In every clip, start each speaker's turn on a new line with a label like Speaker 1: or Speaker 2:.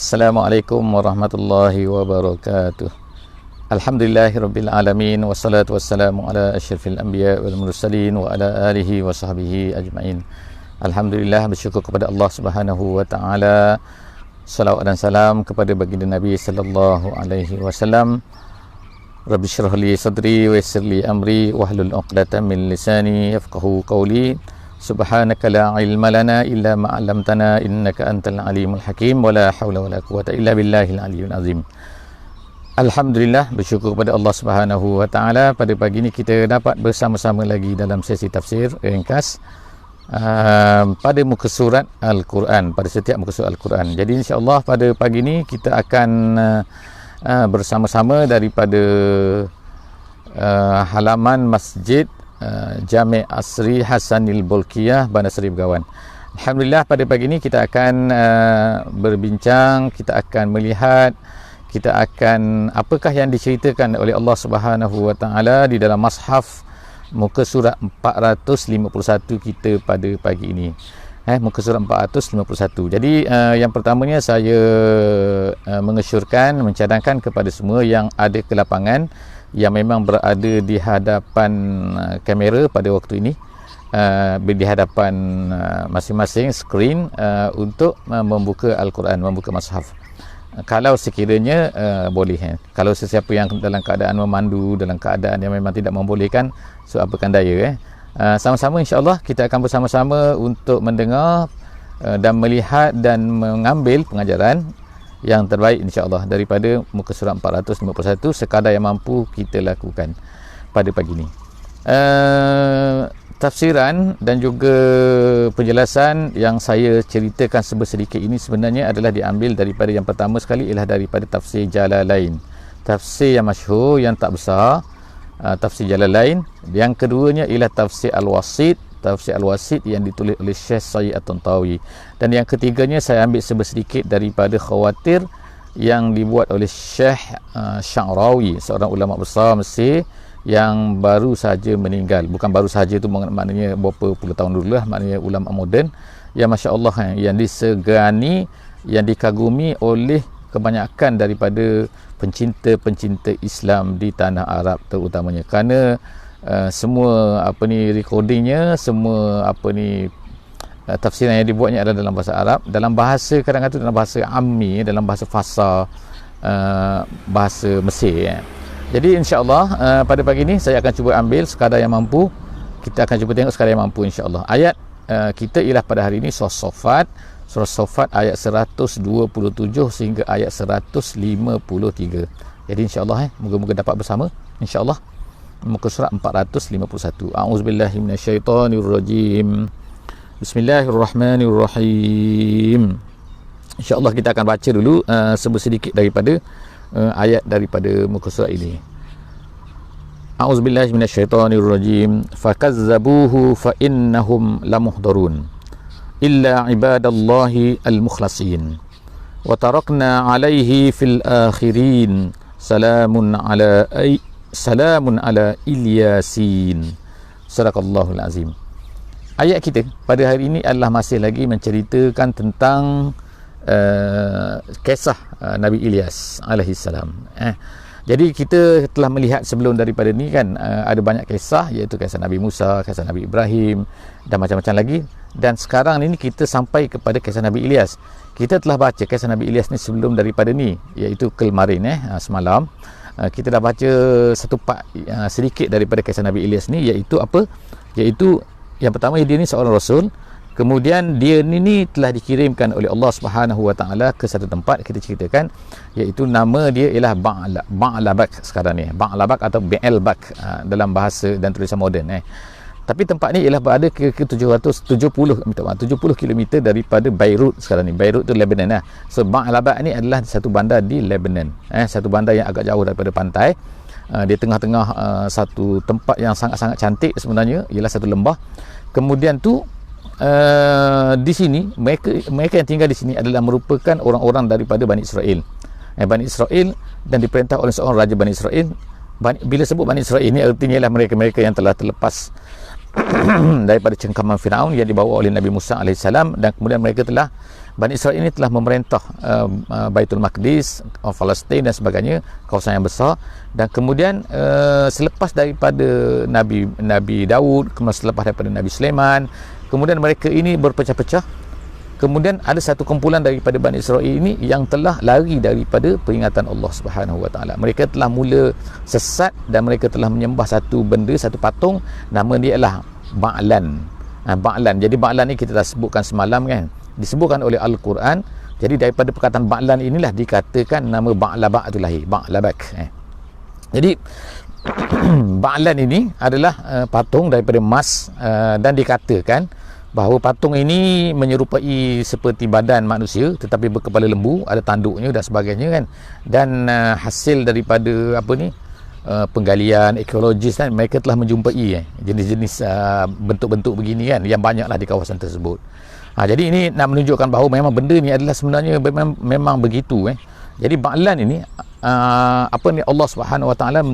Speaker 1: Assalamualaikum warahmatullahi wabarakatuh. Alhamdulillahirabbil alamin wassalatu wassalamu ala asyrafil anbiya wal mursalin wa ala alihi wa sahbihi ajmain. Alhamdulillah, bersyukur kepada Allah Subhanahu wa taala. Salawat dan salam kepada baginda Nabi sallallahu alaihi wasallam. Rabbi shrah li sadri wa yassir li amri wahlul 'uqdatam min lisani yafqahu qawli. Subhanaka la ilma lana illa ma 'allamtana innaka antal alimul hakim wa la haula wa la quwwata illa billahil aliyyil azim. Alhamdulillah, bersyukur kepada Allah Subhanahu wa taala, pada pagi ini kita dapat bersama-sama lagi dalam sesi tafsir ringkas pada muka surat Al-Quran, pada setiap muka surat Al-Quran. Jadi insya-Allah pada pagi ini kita akan bersama-sama daripada halaman Masjid Jami' Asri Hasanil Bolkiah, Bandar Seri Begawan. Alhamdulillah, pada pagi ini kita akan berbincang, kita akan melihat, kita akan apakah yang diceritakan oleh Allah Subhanahu wa taala di dalam mushaf muka surat 451 kita pada pagi ini. Muka surat 451. Jadi yang pertamanya saya mengesyorkan, mencadangkan kepada semua yang ada ke lapangan, yang memang berada di hadapan kamera pada waktu ini, di hadapan masing-masing skrin, untuk membuka Al-Quran, membuka mushaf. Kalau sekiranya boleh, kalau sesiapa yang dalam keadaan memandu, dalam keadaan yang memang tidak membolehkan, so apakan daya. Sama-sama insya-Allah kita akan bersama-sama untuk mendengar dan melihat dan mengambil pengajaran yang terbaik insya-Allah daripada muka surat 451 sekadar yang mampu kita lakukan pada pagi ini. Tafsiran dan juga penjelasan yang saya ceritakan sedikit ini sebenarnya adalah diambil daripada, yang pertama sekali ialah daripada tafsir Jalalain, tafsir yang masyhur, yang tak besar, tafsir Jalalain. Yang keduanya ialah tafsir Al-Wasit, tafsir Al-Wasit yang ditulis oleh Syekh Sayyid At-Tantawi. Dan yang ketiganya saya ambil sedikit daripada Khawatir yang dibuat oleh Syekh Sya'rawi, seorang ulama besar Mesir yang baru saja meninggal. Bukan baru saja tu maknanya berapa puluh tahun dulu lah, maknanya ulama moden yang masya-Allah, yang disegani, yang dikagumi oleh kebanyakan daripada pencinta-pencinta Islam di tanah Arab terutamanya, kerana semua recordingnya, semua tafsiran yang dibuatnya adalah dalam bahasa Arab, dalam bahasa kadang-kadang dalam bahasa ammi, dalam bahasa fasar, bahasa Mesir. Jadi insya-Allah pada pagi ini saya akan cuba ambil sekadar yang mampu, kita akan cuba tengok sekadar yang mampu insya-Allah. Ayat kita ialah pada hari ini surah Saffat ayat 127 sehingga ayat 153. Jadi insya-Allah moga-moga dapat bersama insya-Allah muka surat 451. A'udzubillahi minasyaitonirrajim. Bismillahirrahmanirrahim. InsyaAllah kita akan baca dulu sedikit daripada ayat daripada muka surat ini. A'udzubillahi minasyaitonirrajim. Fakazzabuhu fa innahum lamuhdharun illa ibadallahi al-mukhlasin wa tarakna 'alaihi fil akhirin salamun ala Ilyasin. Sadaqallahul azim. Ayat kita pada hari ini adalah masih lagi menceritakan tentang kisah Nabi Ilyas alaihi salam. Jadi kita telah melihat sebelum daripada ni kan, ada banyak kisah, iaitu kisah Nabi Musa, kisah Nabi Ibrahim dan macam-macam lagi. Dan sekarang ini kita sampai kepada kisah Nabi Ilyas. Kita telah baca kisah Nabi Ilyas ni sebelum daripada ni, iaitu kemarin semalam. Kita dah baca satu part sedikit daripada kisah Nabi Ilyas ni, iaitu apa? Iaitu yang pertama, dia ni seorang rasul. Kemudian dia ni telah dikirimkan oleh Allah Subhanahu wa taala ke satu tempat, kita ceritakan, iaitu nama dia ialah Ba'labak sekarang ni, Ba'labak atau Be'elbak dalam bahasa dan tulisan moden. Tapi tempat ni ialah berada ke 70 km daripada Beirut sekarang ni. Beirut tu Lebanon . So Ba'labak ni adalah satu bandar di Lebanon, satu bandar yang agak jauh daripada pantai. Di tengah-tengah satu tempat yang sangat-sangat cantik sebenarnya, ialah satu lembah. Kemudian tu di sini mereka yang tinggal di sini adalah merupakan orang-orang daripada Bani Israel. Bani Israel, dan diperintah oleh seorang raja Bani Israel. Bila sebut Bani Israel ini artinya ialah mereka-mereka yang telah terlepas daripada cengkaman Firaun yang dibawa oleh Nabi Musa alaihissalam, dan kemudian mereka telah, Bani Israel ini telah memerintah Baitul Maqdis, Palestin dan sebagainya, kawasan yang besar. Dan kemudian selepas daripada Nabi Daud, kemudian selepas daripada Nabi Sulaiman, kemudian mereka ini berpecah-pecah. Kemudian ada satu kumpulan daripada Bani Israel ini yang telah lari daripada peringatan Allah Subhanahu Wa Taala. Mereka telah mula sesat dan mereka telah menyembah satu benda, satu patung, nama dia adalah Ba'lan. Ba'lan. Jadi Ba'lan ni kita dah sebutkan semalam kan, disebutkan oleh Al-Quran. Jadi daripada perkataan Ba'lan inilah dikatakan nama Ba'labak itu lahir, Ba'labak. Jadi Ba'lan ini adalah patung daripada emas, dan dikatakan bahawa patung ini menyerupai seperti badan manusia tetapi berkepala lembu, ada tanduknya dan sebagainya kan. Dan hasil daripada penggalian ekologis kan, mereka telah menjumpai jenis-jenis bentuk-bentuk begini kan, yang banyaklah di kawasan tersebut. Jadi ini nak menunjukkan bahawa memang benda ni adalah sebenarnya memang begitu. Jadi Ba'lan ini Allah Subhanahu Wa Taala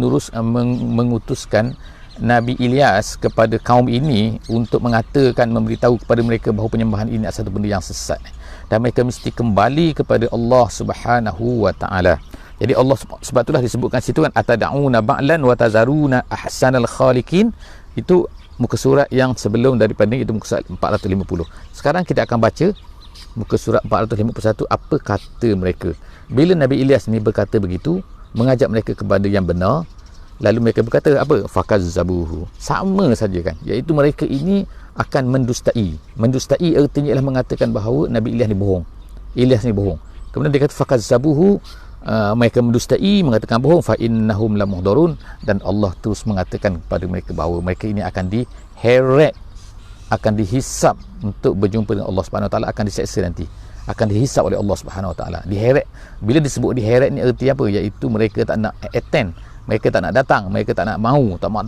Speaker 1: mengutuskan Nabi Ilyas kepada kaum ini untuk mengatakan, memberitahu kepada mereka bahawa penyembahan ini adalah satu benda yang sesat dan mereka mesti kembali kepada Allah Subhanahu Wa Taala. Jadi Allah, sebab itulah disebutkan situ kan, atad'una ba'lan wa tazaruna ahsanal khaliqin. Itu muka surat yang sebelum daripada ini, itu muka surat 450. Sekarang kita akan baca muka surat 451, apa kata mereka bila Nabi Ilyas ni berkata begitu, mengajak mereka kepada yang benar. Lalu mereka berkata apa? Fakazzabuhu. Sama saja kan, iaitu mereka ini akan mendustai. Mendustai artinya ialah mengatakan bahawa Nabi Ilyas ni bohong. Ilyas ni bohong. Kemudian dia kata fakazzabuhu, mereka mendustai, mengatakan bohong. Fa innahum lamuhdharun, dan Allah terus mengatakan kepada mereka bahawa mereka ini akan diheret, akan dihisap untuk berjumpa dengan Allah Subhanahu Wa Taala, akan diseksa nanti, akan dihisap oleh Allah Subhanahu Wa Taala. Diheret, bila disebut diheret ni erti apa? Iaitu mereka tak nak attend, mereka tak nak datang, mereka tak nak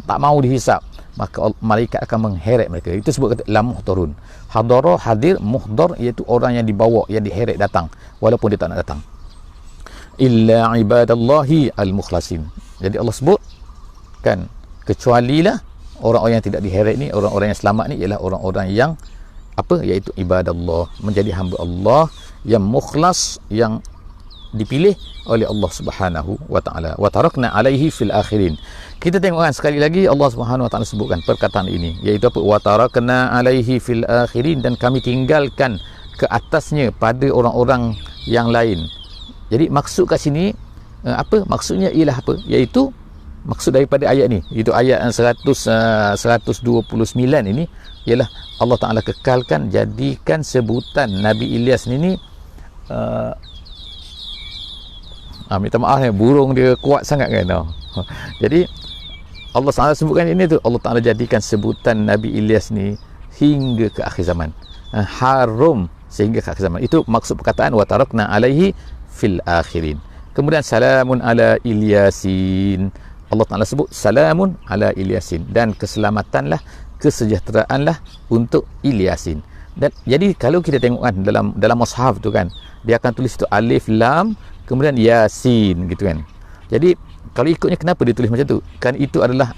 Speaker 1: tak mau dihisap, maka malaikat akan mengheret mereka. Itu sebut kata lamuhdharun. Hadara, hadir, muhdar iaitu orang yang dibawa, yang diheret datang walaupun dia tak nak datang. Illa ibadallahi al-mukhlasin. Jadi Allah sebut kan, kecualilah orang-orang yang tidak diheret ni, orang-orang yang selamat ni ialah orang-orang yang iaitu ibadallah, menjadi hamba Allah yang mukhlas, yang dipilih oleh Allah Subhanahu Wa Taala. Wa tarakna alaihi fil akhirin. Kita tengok kan, sekali lagi Allah Subhanahu Wa Taala sebutkan perkataan ini, iaitu apa? Wa tarakna alaihi fil akhirin, dan kami tinggalkan ke atasnya pada orang-orang yang lain. Jadi maksud kat sini maksudnya ialah apa? Iaitu maksud daripada ayat ni, itu ayat 129 ini ialah Allah Taala kekalkan, jadikan sebutan Nabi Ilyas ni minta maaf burung dia kuat sangat kan. Jadi Allah Taala sebutkan ini tu, Allah Taala jadikan sebutan Nabi Ilyas ni hingga ke akhir zaman, harum sehingga ke akhir zaman. Itu maksud perkataan wa tarakna alaihi fil akhirin. Kemudian salamun ala Ilyasin, Allah Taala sebut salamun ala Ilyasin, dan keselamatanlah, kesejahteraanlah untuk Ilyasin. Dan jadi kalau kita tengok kan, dalam mushaf tu kan, dia akan tulis itu alif lam kemudian Yasin gitu kan. Jadi kalau ikutnya kenapa dia tulis macam tu? Kan itulah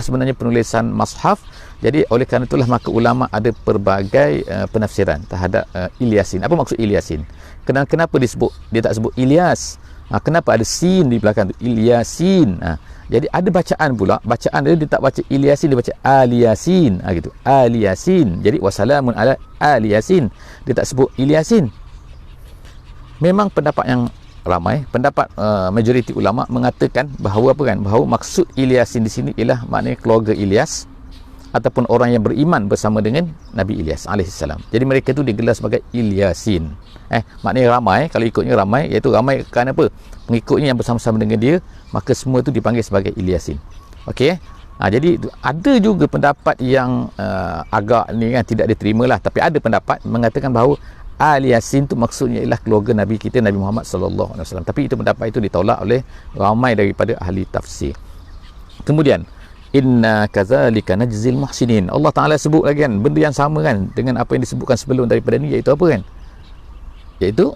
Speaker 1: sebenarnya penulisan mushaf. Jadi oleh kerana itulah maka ulama ada pelbagai penafsiran terhadap Ilyasin. Apa maksud Ilyasin? Kenapa dia tak sebut Ilyas? Kenapa ada sin di belakang tu? Ilyasin. Jadi ada bacaan pula, bacaan dia tak baca Ilyasin, dia baca Aliyasin gitu. Aliyasin. Jadi wassalamun ala Aliyasin. Dia tak sebut Ilyasin. Memang pendapat yang ramai, pendapat majoriti ulama mengatakan bahawa bahawa maksud Ilyasin di sini ialah maknanya keluarga Ilyas ataupun orang yang beriman bersama dengan Nabi Ilyas alaihissalam. Jadi mereka tu digelar sebagai Ilyasin. Maknanya ramai, kalau ikutnya ramai, iaitu ramai kerana apa? Pengikutnya yang bersama-sama dengan dia, maka semua tu dipanggil sebagai Ilyasin. Okey. Jadi ada juga pendapat yang agak ni kan tidak diterima lah, tapi ada pendapat mengatakan bahawa Al-Yasin tu maksudnya ialah keluarga Nabi kita, Nabi Muhammad sallallahu alaihi wasallam. Tapi itu pendapat itu ditolak oleh ramai daripada ahli tafsir. Kemudian inna kadzalika najzil muhsinin. Allah Taala sebut lagi kan benda yang sama kan dengan apa yang disebutkan sebelum daripada ni, iaitu apa kan? Iaitu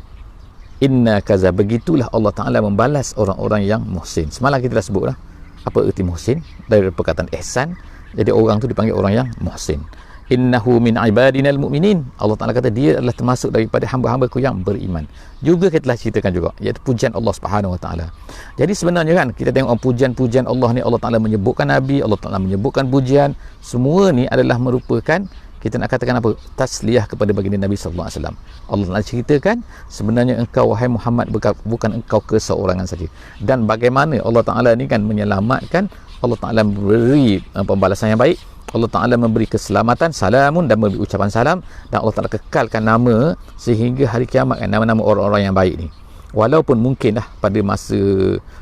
Speaker 1: inna kaza, begitulah Allah Taala membalas orang-orang yang muhsin. Semalam kita dah sebutlah apa erti muhsin dari perkataan ihsan, Jadi orang tu dipanggil orang yang muhsin. Innahu min ibadinal mu'minin. Allah Ta'ala kata dia adalah termasuk daripada hamba-hambaku yang beriman. Juga kita telah ceritakan juga, iaitu pujian Allah Subhanahu Wa Ta'ala. Jadi sebenarnya kan kita tengok pujian-pujian Allah ni, Allah Ta'ala menyebutkan Nabi, Allah Ta'ala menyebutkan pujian, semua ni adalah merupakan, kita nak katakan apa, tasliyah kepada baginda Nabi sallallahu alaihi wasallam. Allah Ta'ala ceritakan sebenarnya engkau wahai Muhammad bukan engkau keseorangan saja, dan bagaimana Allah Ta'ala ni kan menyelamatkan, Allah Ta'ala memberi pembalasan yang baik, Allah Ta'ala memberi keselamatan, salamun, dan memberi ucapan salam, dan Allah Ta'ala kekalkan nama sehingga hari kiamat kan, nama-nama orang-orang yang baik ni. Walaupun mungkin pada masa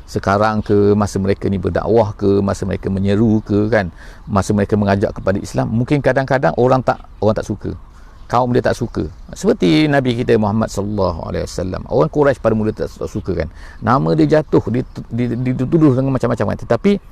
Speaker 1: sekarang ke, masa mereka ni berdakwah ke, masa mereka menyeru ke kan, masa mereka mengajak kepada Islam, mungkin kadang-kadang orang tak suka, kaum dia tak suka. Seperti Nabi kita Muhammad sallallahu alaihi wasallam, orang Quraisy pada mula tak suka kan, nama dia jatuh, dituduh dengan macam-macam kan. Tetapi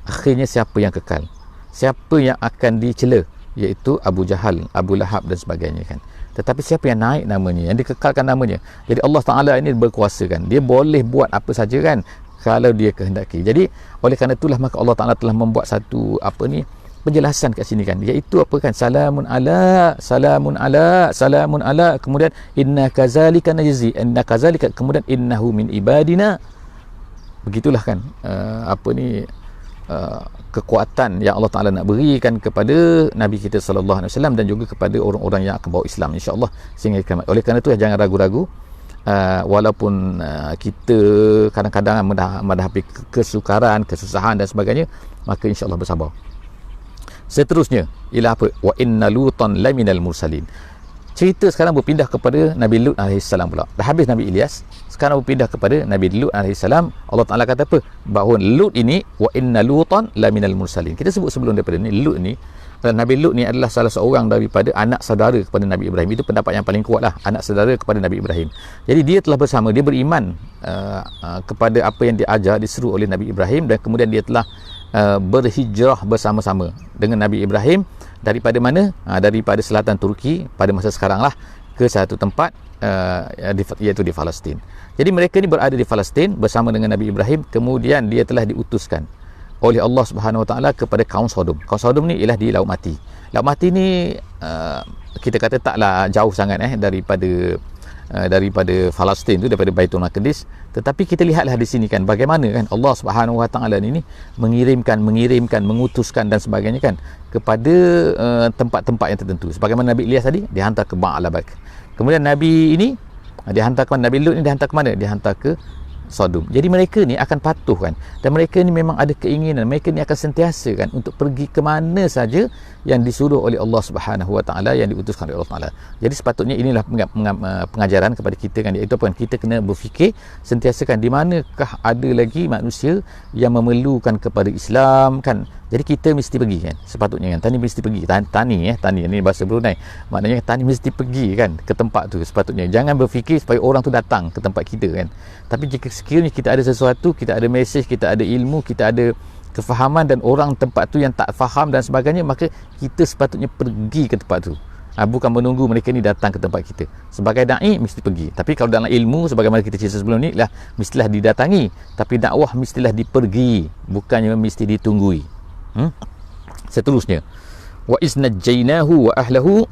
Speaker 1: akhirnya siapa yang kekal? Siapa yang akan dicela? Iaitu Abu Jahal, Abu Lahab dan sebagainya kan. Tetapi siapa yang naik namanya, yang dikekalkan namanya? Jadi Allah Ta'ala ini berkuasa kan, dia boleh buat apa saja kan kalau dia kehendaki. Jadi oleh kerana itulah maka Allah Ta'ala telah membuat satu penjelasan kat sini kan, iaitu apa kan, salamun ala, kemudian inna kazalika najzi, kemudian innahu min ibadina. Begitulah kan kekuatan yang Allah Ta'ala nak berikan kepada Nabi kita sallallahu alaihi wasallam dan juga kepada orang-orang yang akan bawa Islam insya-Allah sehingga kiamat. Oleh kerana itu jangan ragu-ragu, walaupun kita kadang-kadang menghadapi kesukaran, kesusahan dan sebagainya, maka insya-Allah bersabar. Seterusnya ialah apa? Wa inna lutan laminal mursalin. Cerita sekarang berpindah kepada Nabi Lut alaihissalam pula. Dah habis Nabi Ilyas, sekarang berpindah kepada Nabi Lut alaihissalam. Allah Ta'ala kata apa? Bahawa Lut ini, wa inna lutan laminal mursalin. Kita sebut sebelum daripada ni, Lut ni, Nabi Lut ni adalah salah seorang daripada anak saudara kepada Nabi Ibrahim. Itu pendapat yang paling kuat lah, anak saudara kepada Nabi Ibrahim. Jadi dia telah bersama, dia beriman kepada apa yang diajar, diseru oleh Nabi Ibrahim, dan kemudian dia telah berhijrah bersama-sama dengan Nabi Ibrahim daripada mana? Daripada selatan Turki pada masa sekarang lah, ke satu tempat iaitu di Palestin. Jadi mereka ni berada di Palestin bersama dengan Nabi Ibrahim. Kemudian dia telah diutuskan oleh Allah Subhanahu Wa Taala kepada kaum Sodom. Kaum Sodom ni ialah di Laut Mati. Laut Mati ni kita kata taklah jauh sangat daripada Palestin tu, daripada Baitul Maqdis. Tetapi kita lihatlah di sini kan bagaimana kan Allah Subhanahu Wa Taala ni mengirimkan, mengutuskan dan sebagainya kan kepada tempat-tempat yang tertentu. Sebagaimana Nabi Ilyas tadi dihantar ke Ba'alabak. Kemudian Nabi ini dihantar ke mana? Nabi Lut ni dihantar ke mana? Dihantar ke Sodom. Jadi mereka ni akan patuh kan, dan mereka ni memang ada keinginan, mereka ni akan sentiasa kan untuk pergi ke mana saja yang disuruh oleh Allah Subhanahu Wa Taala, yang diutuskan oleh Allah Taala. Jadi sepatutnya inilah pengajaran kepada kita kan, iaitu apa? Kita kena berfikir sentiasa kan, di manakah ada lagi manusia yang memerlukan kepada Islam kan. Jadi kita mesti pergi kan, sepatutnya kan, tani mesti pergi, tani ni bahasa Brunei, maknanya tani mesti pergi kan ke tempat tu sepatutnya. Jangan berfikir supaya orang tu datang ke tempat kita kan. Tapi jika sekiranya kita ada sesuatu, kita ada mesej, kita ada ilmu, kita ada kefahaman, dan orang tempat tu yang tak faham dan sebagainya, maka kita sepatutnya pergi ke tempat tu, bukan menunggu mereka ni datang ke tempat kita. Sebagai da'i mesti pergi. Tapi kalau dalam ilmu, sebagaimana kita cerita sebelum ni lah, mestilah didatangi. Tapi dakwah mestilah dipergi, bukannya mesti ditunggui. Seterusnya, wa iznajjainahu wa ahlahu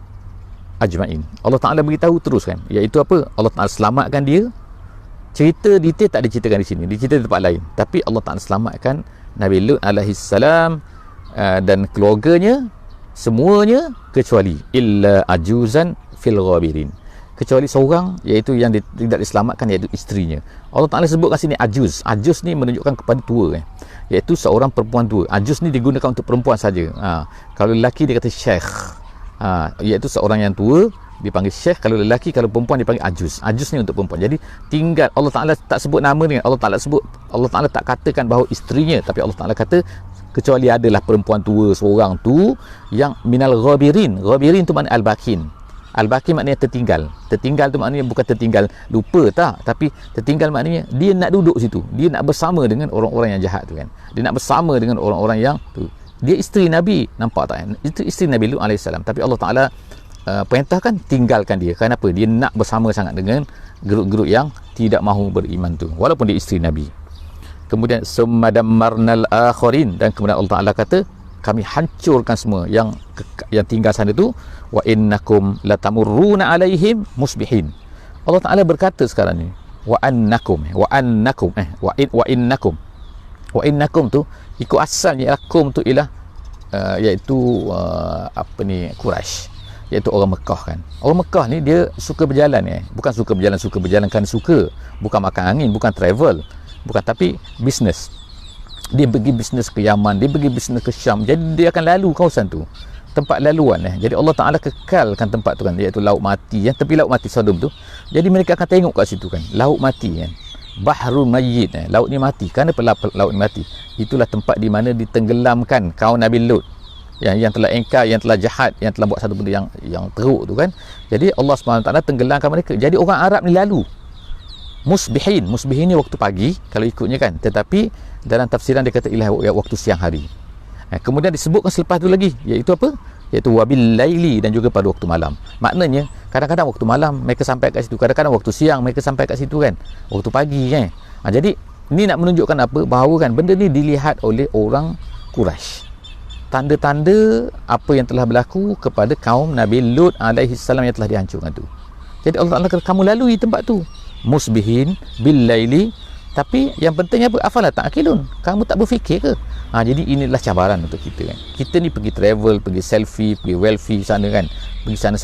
Speaker 1: ajma'in. Allah Ta'ala beritahu terus kan, iaitu apa? Allah Ta'ala selamatkan dia. Cerita detail tak diceritakan di sini, dicerita di tempat lain. Tapi Allah Ta'ala selamatkan Nabi Lut alaihissalam dan keluarganya, semuanya kecuali illa ajuzan fil ghabirin, kecuali seorang, iaitu yang tidak diselamatkan, iaitu isterinya. Allah Ta'ala sebut kat sini ajuz. Ajuz ni menunjukkan kepada tua iaitu seorang perempuan tua. Ajuz ni digunakan untuk perempuan saja. Kalau lelaki dia kata syekh, iaitu seorang yang tua dipanggil syekh. Kalau lelaki, kalau perempuan dipanggil ajuz. Ajuz ni untuk perempuan. Jadi tinggal, Allah Ta'ala tak sebut nama ni, Allah Ta'ala tak katakan bahawa isterinya, tapi Allah Ta'ala kata kecuali adalah perempuan tua seorang tu yang minal ghabirin. Ghabirin tu makna al-bakin. Al-baqi maknanya tertinggal. Tertinggal tu maknanya bukan tertinggal lupa tak, tapi tertinggal maknanya dia nak duduk situ, dia nak bersama dengan orang-orang yang jahat tu kan, dia nak bersama dengan orang-orang yang tu. Dia isteri Nabi, nampak tak? Itu isteri Nabi Lut alaihissalam, tapi Allah Ta'ala perintahkan tinggalkan dia. Kenapa? Dia nak bersama sangat dengan geruk-geruk yang tidak mahu beriman tu, walaupun dia isteri Nabi. Kemudian summa dammarnal akharin, dan kemudian Allah Ta'ala kata kami hancurkan semua yang tinggal sana tu. Wa innakum latamurruna alaihim musbihin. Allah Taala berkata sekarang ni, wa innakum tu ikut asalnya kum tu ialah iaitu Quraisy, iaitu orang Mekah kan. Orang Mekah ni dia suka berjalan bukan suka berjalan kan suka, bukan makan angin, bukan travel, bukan, tapi bisnes. Dia pergi bisnes ke Yaman, dia pergi bisnes ke Syam, jadi dia akan lalu kawasan tu, tempat laluan Jadi Allah Taala kekalkan tempat tu kan, iaitu laut mati tepi laut mati Sodom tu. Jadi mereka akan tengok kat situ kan, laut mati kan, bahrul mayyit laut ni mati. Kenapa laut ni mati? Itulah tempat di mana ditenggelamkan kaum Nabi Lut yang telah engkar, yang telah jahat, yang telah buat satu benda yang teruk tu kan. Jadi Allah SWT tenggelamkan mereka. Jadi orang Arab ni lalu musbihin ni waktu pagi kalau ikutnya kan, tetapi dalam tafsiran dia kata ialah waktu siang hari. Kemudian disebutkan selepas tu lagi, iaitu apa? Iaitu wabil laili, dan juga pada waktu malam. Maknanya kadang-kadang waktu malam mereka sampai kat situ, kadang-kadang waktu siang mereka sampai kat situ kan, waktu pagi kan. Jadi ni nak menunjukkan apa? Bahawa kan benda ni dilihat oleh orang Quraisy, tanda-tanda apa yang telah berlaku kepada kaum Nabi Lut alaihi salam yang telah dihancurkan tu. Jadi Allah Taala kata kamu lalui tempat tu musbihin bil laili, tapi yang penting apa? Afala ta'qilun, kamu tak berfikir ke? Jadi inilah cabaran untuk kita kan. Kita ni pergi travel, pergi selfie, pergi wealthy sana kan, pergi sana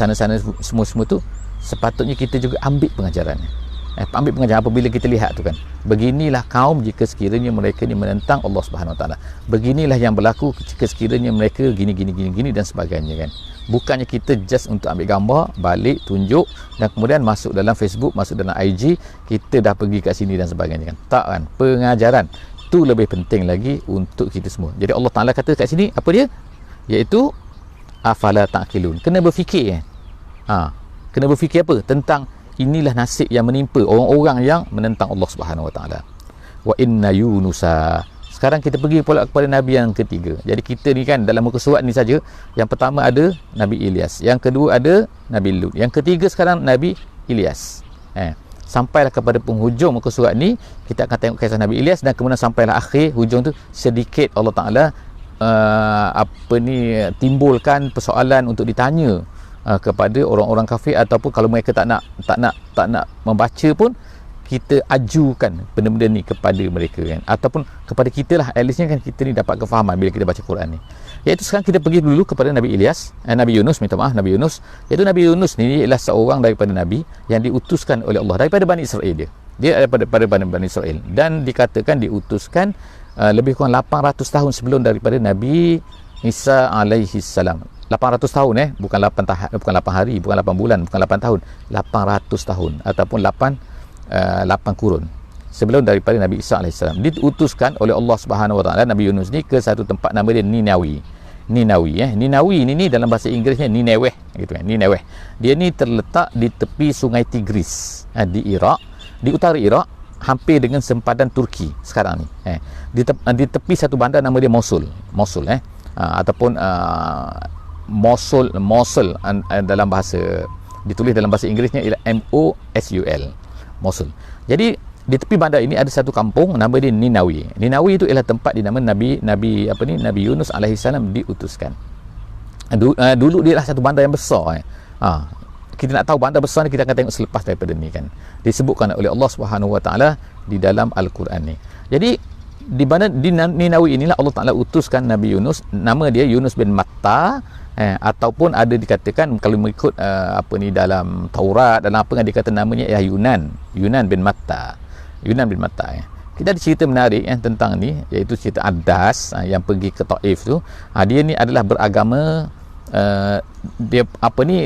Speaker 1: semua tu, sepatutnya kita juga ambil pengajaran. Ambil pengajaran apabila kita lihat tu kan, beginilah kaum jika sekiranya mereka ni menentang Allah Subhanahu Wa Taala, beginilah yang berlaku jika sekiranya mereka gini dan sebagainya kan. Bukannya kita just untuk ambil gambar, balik tunjuk, dan kemudian masuk dalam Facebook, masuk dalam IG, kita dah pergi kat sini dan sebagainya kan. Tak kan, pengajaran tu lebih penting lagi untuk kita semua. Jadi Allah Taala kata kat sini apa dia? Iaitu afala ta'qilun, kena berfikir kena berfikir apa? Tentang inilah nasib yang menimpa orang-orang yang menentang Allah Subhanahu Wa Taala. Wa inna yunusa. Sekarang kita pergi pula kepada Nabi yang ketiga. Jadi kita ni kan dalam muka surat ni saja, yang pertama ada Nabi Ilyas, yang kedua ada Nabi Lut, yang ketiga sekarang Nabi Ilyas. Sampailah kepada penghujung muka surat ni, kita akan tengok kisah Nabi Ilyas, dan kemudian sampailah akhir hujung tu sedikit Allah Taala timbulkan persoalan untuk ditanya kepada orang-orang kafir, ataupun kalau mereka tak nak membaca pun, kita ajukan benda-benda ni kepada mereka kan, ataupun kepada kita lah, at leastnya kan kita ni dapat kefahaman bila kita baca Quran ni. Iaitu sekarang kita pergi dulu kepada Nabi Ilyas, Nabi Yunus, Nabi Yunus. Iaitu Nabi Yunus ni ialah seorang daripada Nabi yang diutuskan oleh Allah daripada Bani Israel. Dia daripada Bani Israel, dan dikatakan diutuskan lebih kurang 800 tahun sebelum daripada Nabi Isa alaihi salam. 800 tahun bukan 8 hari, bukan 8 bulan, bukan 8 tahun, 800 tahun ataupun 8 kurun sebelum daripada Nabi Isa AS. Diutuskan oleh Allah Subhanahu Wa Taala Nabi Yunus ni ke satu tempat nama dia Ninawi. Ninawi ni dalam bahasa Inggerisnya Nineveh gitu kan. Nineveh. Dia ni terletak di tepi Sungai Tigris di Iraq, di utara Iraq, hampir dengan sempadan Turki sekarang ni. Di tepi satu bandar nama dia Mosul ataupun Mosul dalam bahasa, ditulis dalam bahasa Inggerisnya ialah M-O-S-U-L, Mosul. Jadi di tepi bandar ini ada satu kampung nama dia Ninawi. Ninawi itu ialah tempat di nama Nabi Yunus alaihi salam diutuskan. Dulu dia lah satu bandar yang besar. Kita nak tahu bandar besar ni, kita akan tengok selepas daripada ni kan. Disebutkan oleh Allah Subhanahu Wa Taala di dalam Al-Quran ni. Jadi di Ninawi inilah Allah Taala utuskan Nabi Yunus. Nama dia Yunus bin Matta, ataupun ada dikatakan kalau mengikut dalam Taurat, dalam apa yang dikata namanya Yunan bin Matta. Kita ada cerita menarik tentang ni, iaitu cerita Adas yang pergi ke Taif tu. Dia ni adalah beragama dia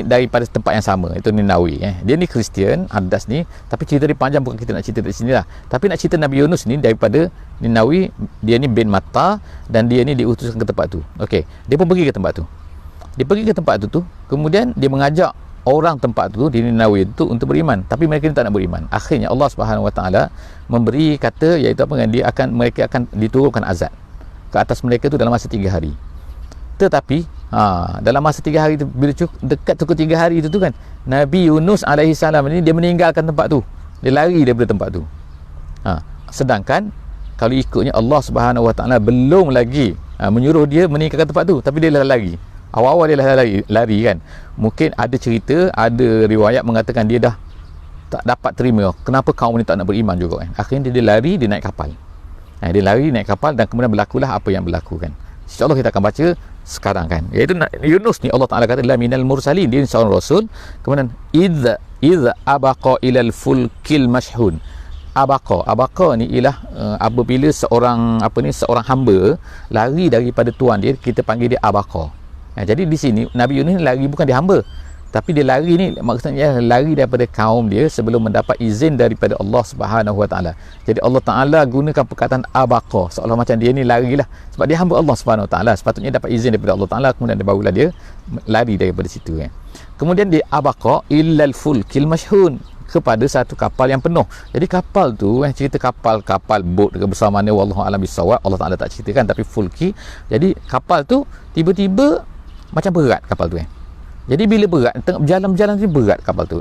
Speaker 1: daripada tempat yang sama, itu Ninawi. Dia ni Kristian, Adas ni, tapi cerita dia panjang, bukan kita nak cerita di sini lah. Tapi nak cerita Nabi Yunus ni daripada Ninawi, dia ni bin Matta, dan dia ni diutuskan ke tempat tu. Okey, dia pun pergi ke tempat tu. Dia pergi ke tempat tu, kemudian dia mengajak orang tempat tu di Ninawi tu untuk beriman, tapi mereka ni tak nak beriman. Akhirnya Allah Subhanahu Wa Taala memberi kata, iaitu mereka akan diturunkan azab ke atas mereka tu dalam masa 3 hari. Tetapi dalam masa 3 hari tu, bila dekat cukup 3 hari tu kan, Nabi Yunus alaihi salam ni dia meninggalkan tempat tu. Dia lari daripada tempat tu. Sedangkan kalau ikutnya Allah Subhanahu Wa Taala belum lagi menyuruh dia meninggalkan tempat tu, tapi dia lah lari. Awal-awal dia lah lari kan. Mungkin ada cerita, ada riwayat mengatakan dia dah tak dapat terima kenapa kaum ni tak nak beriman juga kan. Akhirnya dia lari, dia naik kapal. Dia lari naik kapal dan kemudian berlakulah apa yang berlaku kan. InsyaAllah kita akan baca sekarang kan. Iaitu Yunus ni Allah Ta'ala kata la minal mursalin, dia seorang rasul. Kemudian idza abaqa ilal fulkil mashhun. Abaqa ni ialah apabila seorang seorang hamba lari daripada tuan dia, kita panggil dia abaqa. Jadi di sini Nabi Yunus lari bukan dia hamba, tapi dia lari ni maksudnya lari daripada kaum dia sebelum mendapat izin daripada Allah Subhanahu Wa Taala. Jadi Allah Taala gunakan perkataan abaqa seolah macam dia ni larilah sebab dia hamba Allah Subhanahu Wa Taala, sepatutnya dapat izin daripada Allah Taala, kemudian barulah dia lari daripada situ kan. Kemudian dia abaqa illal fulkil mashhun, kepada satu kapal yang penuh. Jadi kapal tu cerita kapal bot ke besar mana wallahu alam bisawab, Allah Taala tak ceritakan, tapi fulki. Jadi kapal tu tiba-tiba macam berat kapal tu Jadi bila berat, tengah berjalan tu berat kapal tu.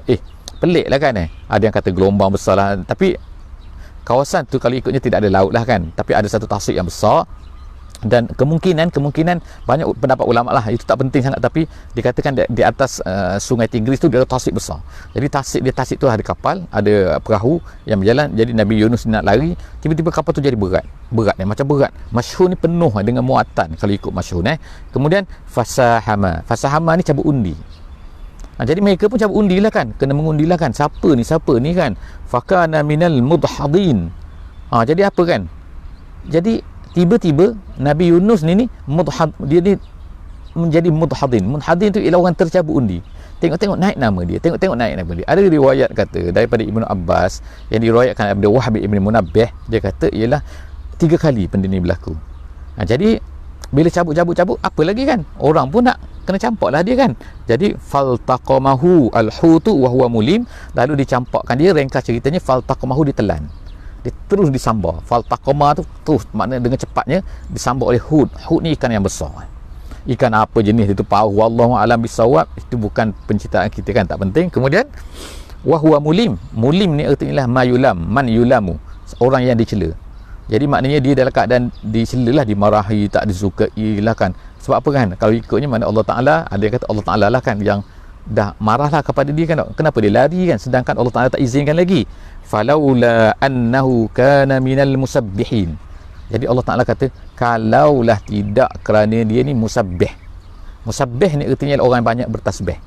Speaker 1: Pelik lah kan Ada yang kata gelombang besar lah, tapi kawasan tu kalau ikutnya tidak ada laut lah kan, tapi ada satu tasik yang besar. Dan kemungkinan banyak pendapat ulama lah, itu tak penting sangat, tapi dikatakan di atas sungai Tigris tu dia ada tasik besar. Jadi tasik tu ada kapal, ada perahu yang berjalan. Jadi Nabi Yunus nak lari, tiba-tiba kapal tu jadi berat macam berat. Masyhur ni penuh dengan muatan kalau ikut masyhur Kemudian fasahama ni cabut undi. Jadi mereka pun cabut undi lah kan, kena mengundi lah kan, siapa ni kan. Fakana minal mudhadin. Jadi apa kan, jadi tiba-tiba Nabi Yunus ni dia ni menjadi mudhadin. Mudhadin tu ialah orang tercabut undi. Tengok naik nama dia. Ada riwayat kata daripada Ibnu Abbas yang diriwayatkan daripada Wahab Ibn Munabbih, dia kata ialah 3 kali benda ni berlaku. Jadi bila cabut apa lagi kan, orang pun nak kena campak lah dia kan. Jadi faltaqamahu alhutu wa huwa mulim, lalu dicampakkan dia. Ringkas ceritanya, faltaqamahu ditelan, dia terus disambar. Faltaqama tu terus makna dengan cepatnya disambar oleh hut. Hut ni ikan yang besar. Ikan apa jenis itu pauh, wallahu alam bisawab, itu bukan penciptaan kita kan, tak penting. Kemudian wahwa mulim ni artinya man yulamu, orang yang dicela. Jadi maknanya dia dalam keadaan dicela lah, dimarahi, tak disukai lah kan. Sebab apa kan, kalau ikutnya mana Allah Ta'ala, ada yang kata Allah Ta'ala lah kan yang dah marahlah kepada dia kan. Kenapa dia lari kan, sedangkan Allah Ta'ala tak izinkan lagi. Falaula annahu kana minal musabbihin. Jadi Allah Ta'ala kata, kalaulah tidak kerana dia ni musabbih. Musabbih ni artinya orang yang banyak bertasbih.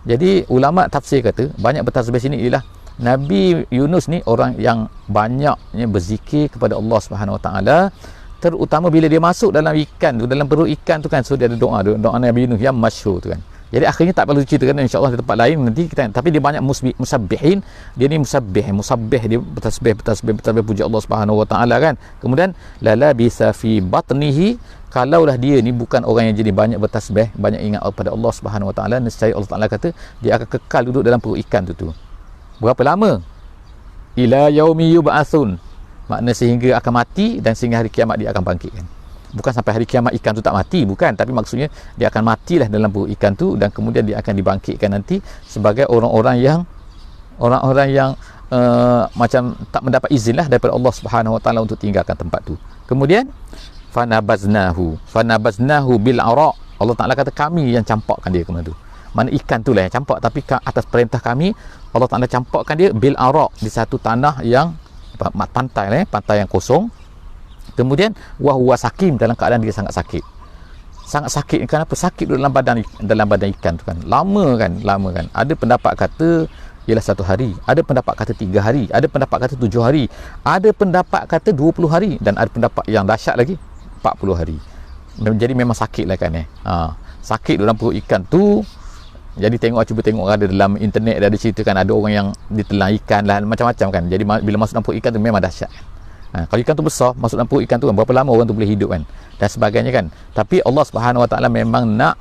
Speaker 1: Jadi ulama tafsir kata banyak bertasbih sini ialah Nabi Yunus ni orang yang banyaknya berzikir kepada Allah Subhanahu Wa Taala, terutama bila dia masuk dalam ikan tu, dalam perut ikan tu kan, so dia ada doa Nabi Yunus yang masyhur tu kan. Jadi akhirnya tak perlu ceritakan, insya-Allah di tempat lain nanti kita, tapi dia banyak musabbihin. Dia ni musabbih, dia bertasbih puji Allah Subhanahu Wa Taala kan. Kemudian lala bisa fi batnihi, kalaulah dia ni bukan orang yang jadi banyak bertasbih, banyak ingat kepada Allah Subhanahu Wa Taala, nescaya Allah Taala kata dia akan kekal duduk dalam perut ikan tu. Berapa lama? Ila yaumi yub'atsun, makna sehingga akan mati, dan sehingga hari kiamat dia akan bangkitkan. Bukan sampai hari kiamat ikan tu tak mati, bukan, tapi maksudnya dia akan matilah dalam perut ikan tu, dan kemudian dia akan dibangkitkan nanti sebagai orang-orang yang macam tak mendapat izin lah daripada Allah Subhanahu Wa Taala untuk tinggalkan tempat tu. Kemudian fanabaznahu bil ara, Allah Taala kata kami yang campakkan dia ke mana tu. Mana ikan tu lah yang campak, tapi atas perintah kami Allah Ta'ala campakkan dia bil ara, di satu tanah yang pantai pantai yang kosong. Kemudian wahwa sakim, dalam keadaan dia sangat sakit. Kenapa sakit dalam badan ikan tu kan? Lama kan. Ada pendapat kata ialah 1 hari, ada pendapat kata 3 hari, ada pendapat kata 7 hari, ada pendapat kata 20 hari, dan ada pendapat yang dahsyat lagi 40 hari. Jadi memang sakit lah kan sakit dalam perut ikan tu. Jadi cuba tengok ada dalam internet ada ceritakan ada orang yang ditelan ikan lah, macam-macam kan. Jadi bila masuk dalam perut ikan tu memang dahsyat kan. Kalau ikan tu besar, masuk dalam perut ikan tu kan, berapa lama orang tu boleh hidup kan, dan sebagainya kan. Tapi Allah Subhanahu Wa Taala memang nak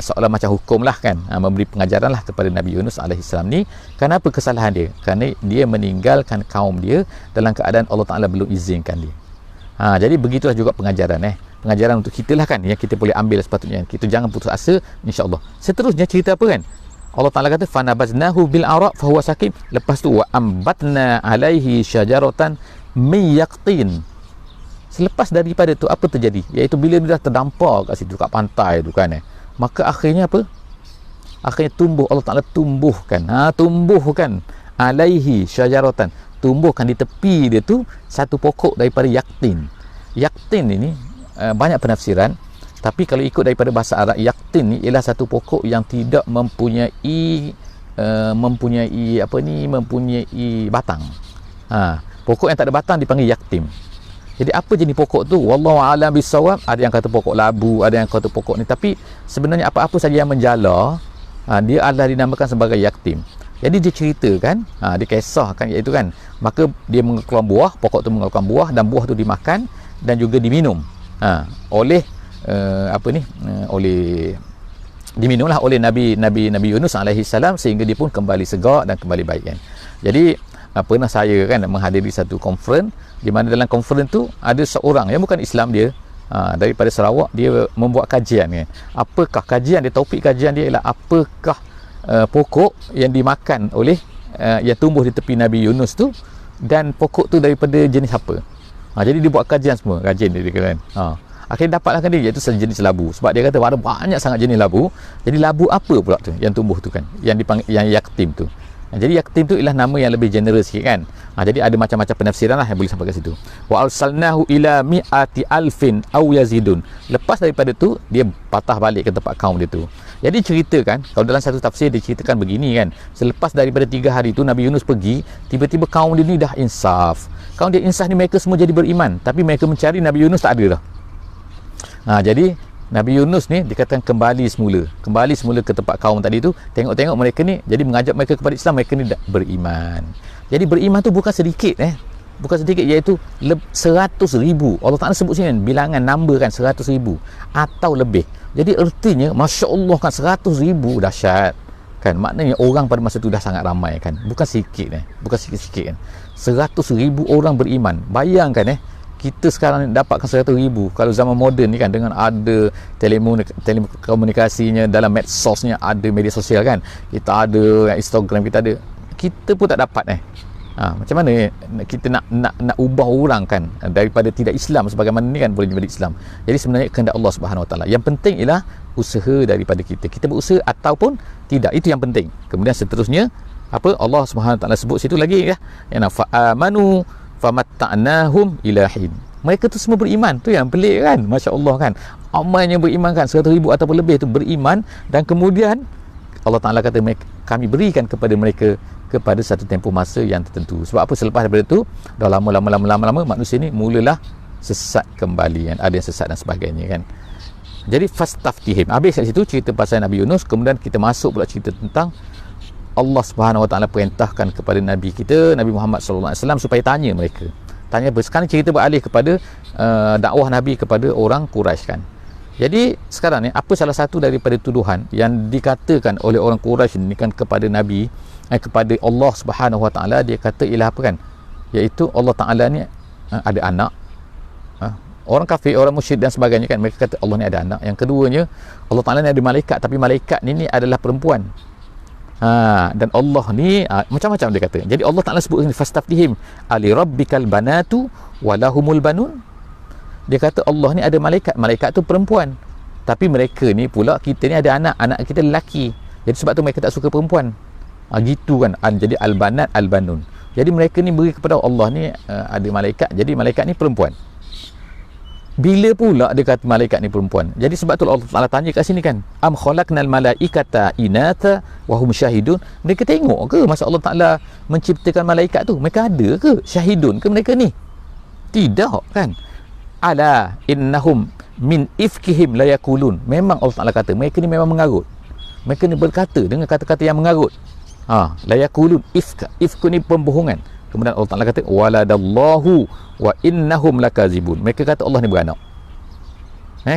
Speaker 1: seolah macam hukum lah kan, memberi pengajaran lah kepada Nabi Yunus AS ni. Kenapa kesalahan dia? Kerana dia meninggalkan kaum dia dalam keadaan Allah Ta'ala belum izinkan dia. Jadi begitulah juga pengajaran pengajaran untuk kita lah kan, yang kita boleh ambil sepatutnya. Kita jangan putus asa, insya-Allah. Seterusnya cerita apa kan? Allah Ta'ala kata fanabaznahu bil ara fahuwa sakim. Lepas tu wa ambatna alaihi syajaratan min yaqtin. Selepas daripada tu apa terjadi? Iaitu bila dia dah terdampar kat situ, kat pantai tu kan, maka akhirnya apa? Akhirnya tumbuh, Allah Ta'ala tumbuhkan, tumbuhkan alaihi syajaratan, tumbuhkan di tepi dia tu satu pokok daripada yaktin. Yaktin ini banyak penafsiran, tapi kalau ikut daripada bahasa Arab, yaktin ni ialah satu pokok yang tidak mempunyai batang. Pokok yang tak ada batang dipanggil yaktim. Jadi apa jenis pokok tu? Wallahu a'lam bissawab. Ada yang kata pokok labu, ada yang kata pokok ni, tapi sebenarnya apa-apa saja yang menjala, dia adalah dinamakan sebagai yaktim. Jadi dia ceritakan, dia kisahkan, iaitu kan, maka dia mengeluarkan buah, pokok tu mengeluarkan buah, dan buah tu dimakan dan juga diminum oleh diminumlah oleh Nabi Yunus alaihi salam, sehingga dia pun kembali segar dan kembali baik kan. Jadi pernah saya kan menghadiri satu conference, di mana dalam conference tu ada seorang yang bukan Islam, dia daripada Sarawak, dia membuat kajian kan. Apakah kajian dia, topik kajian dia ialah apakah pokok yang dimakan oleh yang tumbuh di tepi Nabi Yunus tu, dan pokok tu daripada jenis apa. Jadi dia buat kajian semua, kajian dia kan. Akhirnya dapatlah kan dia, iaitu sejenis labu. Sebab dia kata ada banyak sangat jenis labu. Jadi labu apa pula tu yang tumbuh tu kan, yang dipanggil yang yaktim tu. Jadi yaktim tu ialah nama yang lebih general sikit kan. Jadi ada macam-macam penafsiran lah yang boleh sampai kat situ. Wa arsalnahu ila mi'ati alfin aw yazidun. Lepas daripada tu dia patah balik ke tempat kaum dia tu. Jadi ceritakan, kalau dalam satu tafsir dia ceritakan begini kan, selepas daripada 3 hari tu Nabi Yunus pergi, tiba-tiba kaum dia ni dah insaf. Kaum dia insaf ni, mereka semua jadi beriman, tapi mereka mencari Nabi Yunus tak ada dah. Jadi Nabi Yunus ni dikatakan kembali semula ke tempat kaum tadi tu. Tengok-tengok mereka ni, jadi mengajak mereka kepada Islam, mereka ni dah beriman. Jadi beriman tu bukan sedikit bukan sedikit, iaitu 100,000. Allah Ta'ala sebut sini bilangan, number kan, 100,000 atau lebih. Jadi artinya Masya Allah kan, 100,000 dahsyat kan. Maknanya orang pada masa tu dah sangat ramai kan, bukan sikit bukan sikit-sikit kan. 100,000 orang beriman. Bayangkan kita sekarang dapatkan 100,000. Kalau zaman moden ni kan, dengan ada telekomunikasinya, dalam medsosnya, ada media sosial kan, kita ada Instagram, kita pun tak dapat macam mana kita nak ubah orang kan daripada tidak Islam sebagaimana ni kan, boleh menjadi Islam. Jadi sebenarnya kehendak Allah Subhanahu Wa Taala. Yang penting ialah usaha daripada kita berusaha ataupun tidak, itu yang penting. Kemudian seterusnya apa Allah Subhanahu Wa Taala sebut situ lagi ya, fa'amanu famatta'nahum ilahin. Mereka tu semua beriman. Tu yang pelik kan, Masya Allah kan, ramai yang beriman kan, 100,000 ataupun lebih tu beriman. Dan kemudian Allah Ta'ala kata kami berikan kepada mereka kepada satu tempoh masa yang tertentu. Sebab apa? Selepas daripada tu dah lama manusia ni mulalah sesat kembali kan, ada yang sesat dan sebagainya kan. Jadi fastaftihim, habis kat situ cerita pasal Nabi Yunus. Kemudian kita masuk pula cerita tentang Allah Subhanahu Wa Taala perintahkan kepada Nabi kita, Nabi Muhammad sallallahu alaihi wasallam, supaya tanya mereka. Tanya apa? Sekarang cerita beralih kepada dakwah Nabi kepada orang Quraisy kan. Jadi sekarang ni, apa salah satu daripada tuduhan yang dikatakan oleh orang Quraisy ni kan kepada Nabi, kepada Allah Subhanahu Wa Taala, dia kata ialah apa kan, iaitu Allah Taala ni ada anak. Orang kafir, orang musyrik dan sebagainya kan, mereka kata Allah ni ada anak. Yang keduanya, Allah Taala ni ada malaikat, tapi malaikat ni adalah perempuan. Dan Allah ni macam-macam dia kata. Jadi Allah Ta'ala sebut ni, fastaftihim ali rabbikal banatu walahumul banun. Dia kata Allah ni ada malaikat tu perempuan, tapi mereka ni pula, kita ni ada anak kita lelaki. Jadi sebab tu mereka tak suka perempuan. Gitu kan. Jadi al-banat al-banun. Jadi mereka ni beri kepada Allah ni ada malaikat, jadi malaikat ni perempuan. Bila pula dia kata malaikat ni perempuan? Jadi sebab tu Allah Ta'ala tanya kat sini kan, am khalaqnal malaikata inatha wa hum syahidun. Mereka tengok ke masa Allah Ta'ala menciptakan malaikat tu, mereka ada ke syahidun ke mereka ni? Tidak kan. Ala innahum min ifkihim la yakulun. Memang Allah Ta'ala kata mereka ni memang mengarut. Mereka ni berkata dengan kata-kata yang mengarut. La yakulun, ifku ni pembohongan. Kemudian Allah Ta'ala kata waladallahu wa innahum lakazibun. Mereka kata Allah ni beranak.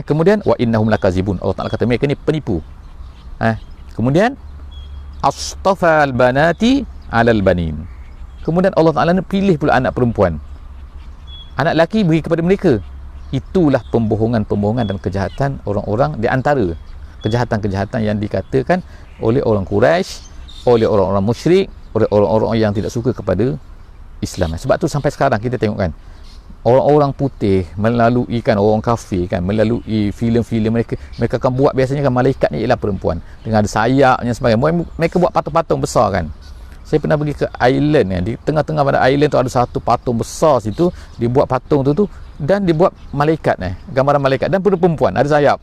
Speaker 1: Kemudian wa innahum lakazibun, Allah Ta'ala kata mereka ni penipu. Kemudian astafal banati alal banin. Kemudian Allah Ta'ala ni pilih pula anak perempuan, anak lelaki beri kepada mereka. Itulah pembohongan dan kejahatan orang-orang, di antara kejahatan-kejahatan yang dikatakan oleh orang Quraisy, oleh orang-orang musyrik, oleh orang-orang yang tidak suka kepada Islam. Sebab tu sampai sekarang kita tengok kan, orang-orang putih melalui kan orang kafir kan, melalui filem-filem mereka akan buat biasanya kan malaikat ni ialah perempuan dengan ada sayapnya sebagainya. Mereka buat patung-patung besar kan. Saya pernah pergi ke island kan, di tengah-tengah pada island tu ada satu patung besar situ, dibuat patung tu dan dibuat malaikat gambaran malaikat dan perempuan ada sayap.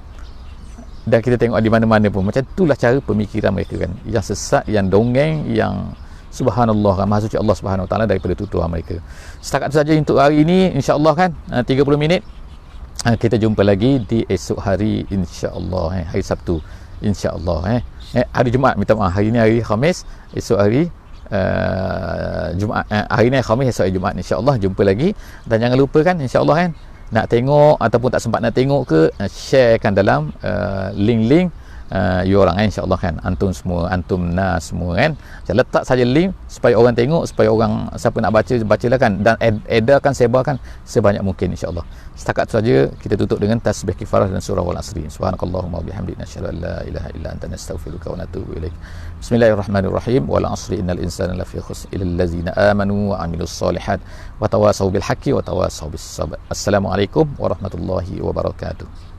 Speaker 1: Dan kita tengok di mana-mana pun macam itulah cara pemikiran mereka kan, yang sesat, yang dongeng, yang subhanallah kan, maha suci Allah Subhanahu Wa Taala daripada tuduhan mereka. Setakat itu saja untuk hari ini, insya-Allah kan 30 minit. Kita jumpa lagi di esok hari insya-Allah, hari Sabtu insya-Allah. Hari Jumaat minta maaf, hari ni hari Khamis, esok hari Jumaat, hari ni Khamis, esok hari Jumaat, insya-Allah jumpa lagi. Dan jangan lupa kan insya-Allah kan, nak tengok ataupun tak sempat nak tengok ke, sharekan dalam link-link you orang insya-Allah kan, antum semua, antum nas semua kan, saya letak saja link supaya orang tengok, supaya orang siapa nak bacalah kan, dan edarkan, sebarkan sebanyak mungkin insya-Allah. Setakat itu saja, kita tutup dengan tasbih kifarah dan surah wal asri. Subhanakallahumma bihamdika asyhadu an la ilaha illa anta nastaghfiruka wa natubu ilaik. Bismillahirrahmanirrahim. Wal asri innal insana lafi khusr illa allazina amanu wa amilus solihat wa tawasaw bil haqqi wa tawasaw bis sabr. Assalamualaikum warahmatullahi wabarakatuh.